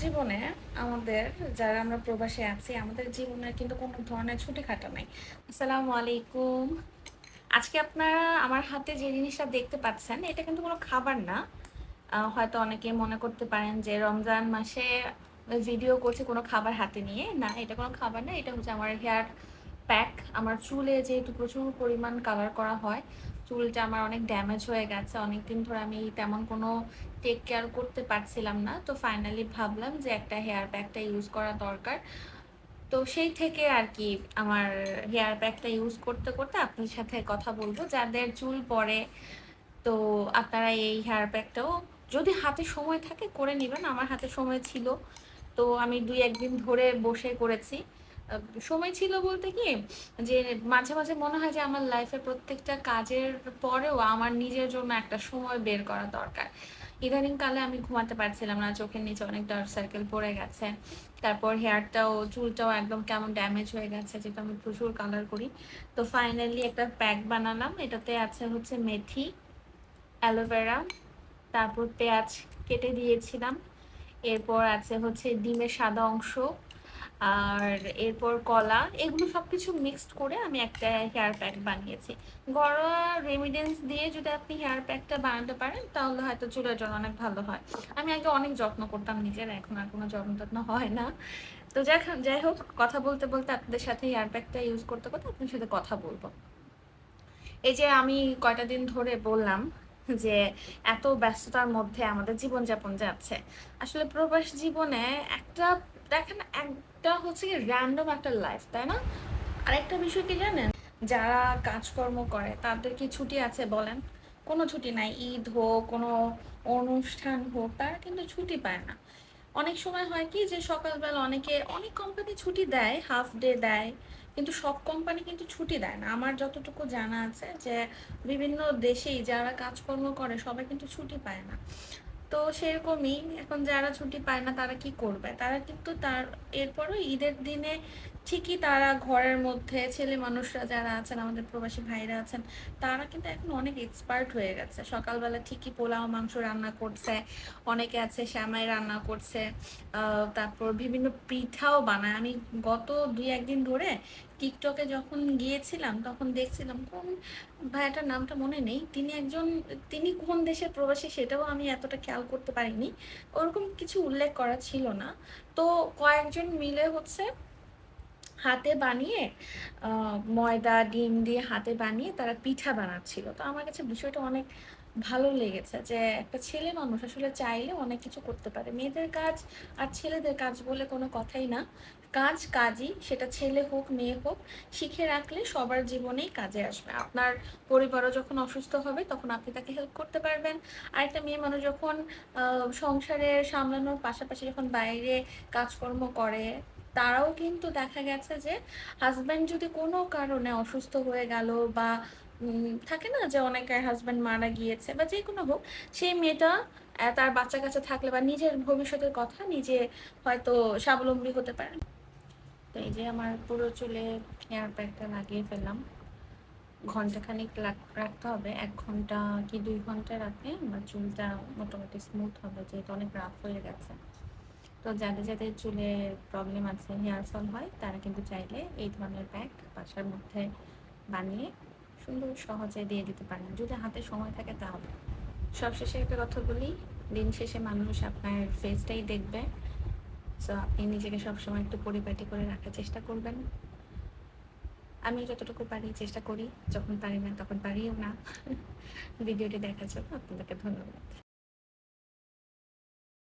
জীবনে আমাদের যারা আমরা প্রবাসে আছি আমাদের জীবনে কিন্তু কোনো ধরনের ছুটি খাটা নাই। আসসালামু আলাইকুম। আজকে আপনারা আমার হাতে যে জিনিসটা দেখতে পাচ্ছেন এটা কিন্তু কোনো খাবার না। হয়তো অনেকে মনে করতে পারেন যে রমজান মাসে ভিডিও করছে কোনো খাবার হাতে নিয়ে। না, এটা কোনো খাবার না। এটা হচ্ছে আমার হেয়ার প্যাক। আমার চুলে যেহেতু প্রচুর পরিমাণ কালার করা হয়, চুলটা আমার অনেক ড্যামেজ হয়ে গেছে। অনেকদিন ধরে আমি তেমন কোনো টেক কেয়ার করতে পারছিলাম না। তো ফাইনালি ভাবলাম যে একটা হেয়ার প্যাকটা ইউজ করা দরকার। তো সেই থেকে আর কি আমার হেয়ার প্যাকটা ইউজ করতে করতে আপনার সাথে কথা বলবো। যাদের চুল পড়ে, তো আপনারা এই হেয়ার প্যাকটাও যদি হাতে সময় থাকে করে নেবেন। আমার হাতে সময় ছিল, তো আমি ২-১ দিন ধরে বসে করেছি। সময় ছিল বলতে কি, যে মাঝে মাঝে মনে হয় যে আমার লাইফের প্রত্যেকটা কাজের পরেও আমার নিজের জন্য একটা সময় বের করা দরকার। ইদানিং কালে আমি ঘুমাতে পারছিলাম না, চোখের নিচে অনেক ডার্ক সার্কেল পড়ে গেছে। তারপর হেয়ারটাও, চুলটাও একদম কেমন ড্যামেজ হয়ে গেছে, যেটা আমি প্রচুর কালার করি। তো ফাইনালি একটা প্যাক বানালাম। এটাতে আছে হচ্ছে মেথি, অ্যালোভেরা, তারপর পেঁয়াজ কেটে দিয়েছিলাম। এরপর আছে হচ্ছে ডিমের সাদা অংশ, আর এরপর কলা। এগুলো সবকিছু মিক্সড করে আমি একটা হেয়ার প্যাক বানিয়েছি। ঘরোয়া রেমিডেন্স দিয়ে যদি আপনি হেয়ার প্যাকটা বানাতে পারেন তাহলে হয়তো চুলের জন্য অনেক ভালো হয়। আমি আগে অনেক যত্ন করতাম নিজের, এখন আর কোনো যত্ন টত্ন হয় না। তো যাই হোক, কথা বলতে বলতে আপনাদের সাথে হেয়ার প্যাকটা ইউজ করতে করতে আপনার সাথে কথা বলবো। এই যে আমি কয়টা দিন ধরে বললাম যে এত ব্যস্ততার মধ্যে আমাদের জীবনযাপন যাচ্ছে। আসলে প্রবাস জীবনে একটা, দেখেন, একটা হচ্ছে কি র্যান্ডম একটা লাইফ, তাই না? আরেকটা বিষয় কি জানেন, যারা কাজকর্ম করে তাদের কি ছুটি আছে বলেন? কোনো ছুটি নাই। ঈদ হোক, কোনো অনুষ্ঠান হোক, তারা কিন্তু ছুটি পায় না। অনেক সময় হয় কি যে সকালবেলা অনেক কোম্পানি ছুটি দেয়, হাফ ডে দেয়, কিন্তু সব কোম্পানি কিন্তু ছুটি দেয় না। আমার যতটুকু জানা আছে যে বিভিন্ন দেশেই যারা কাজকর্ম করে সবাই কিন্তু ছুটি পায় না। তো সেরকমই এখন যারা ছুটি পায় না তারা কি করবে, তারা কিন্তু এরপরও ঈদের দিনে ঠিকই তারা ঘরের মধ্যে, ছেলে মানুষরা যারা আছেন, আমাদের প্রবাসী ভাইরা আছেন, তারা কিন্তু এখন অনেক এক্সপার্ট হয়ে গেছে। সকালবেলা ঠিকই পোলাও মাংস রান্না করছে, অনেকে আছে শ্যামাই রান্না করছে, তারপর বিভিন্ন পিঠাও বানায়। আমি গত ২-১ দিন ধরে টিকটকে যখন গিয়েছিলাম তখন দেখছিলাম, কোন ভাইয়াটার নামটা মনে নেই, তিনি কোন দেশের প্রবাসী সেটাও আমি এতটা খেয়াল করতে পারিনি, ওরকম কিছু উল্লেখ করা ছিল না। তো কয়েকজন মিলে হচ্ছে হাতে বানিয়ে, ময়দা ডিম দিয়ে হাতে বানিয়ে তারা পিঠা বানাচ্ছিল। তো আমার কাছে বিষয়টা অনেক ভালো লেগেছে যে একটা ছেলে মানুষ আসলে চাইলে অনেক কিছু করতে পারে। মেয়েদের কাজ আর ছেলেদের কাজ বলে কোনো কথাই না। কাজ কাজই, সেটা ছেলে হোক মেয়ে হোক, শিখে রাখলে সবার জীবনেই কাজে আসবে। আপনার পরিবারও যখন অসুস্থ হবে তখন আপনি তাকে হেল্প করতে পারবেন। আরেকটা মেয়ে মানুষ যখন সংসারের সামলানোর পাশাপাশি যখন বাইরে কাজকর্ম করে, তারাও কিন্তু দেখা গেছে যে হাজব্যান্ড যদি কোনো কারণে অসুস্থ হয়ে গেল, বা থাকে না যে অনেকের হাজব্যান্ড মারা গিয়েছে বা যে কোনো হোক, সেই মেয়েটা তার বাচ্চা কাচ্চা থাকলে বা নিজের ভবিষ্যতের কথা নিজে হয়তো স্বাবলম্বী হতে পারে। তো এই যে আমার পুরো চুলে হেয়ার প্যাকটা লাগিয়ে ফেললাম। ঘন্টাখানিক রাখতে হবে, ১ ঘন্টা কি ২ ঘন্টা রাখলে আমার চুলটা মোটামুটি স্মুথ হবে, যেহেতু অনেক রাফ হয়ে গেছে। তো যাদের যাদের চুলে প্রবলেম আছে, হেয়ার ফল হয়, তারা কিন্তু চাইলে এই ধরনের প্যাক বাসার মধ্যে বানিয়ে সুন্দর সহজে দিয়ে দিতে পারেন, যদি হাতে সময় থাকে তাহলে। সবশেষে একটা কথা বলি, দিন শেষে মানুষ আপনার ফেসটাই দেখবে। সো আপনি নিজেকে সবসময় একটু পরিপাটি করে রাখার চেষ্টা করবেন। আমি যতটুকু পারি চেষ্টা করি, যখন পারি না তখন পারিও না। ভিডিওটি দেখার জন্য আপনাদেরকে ধন্যবাদ।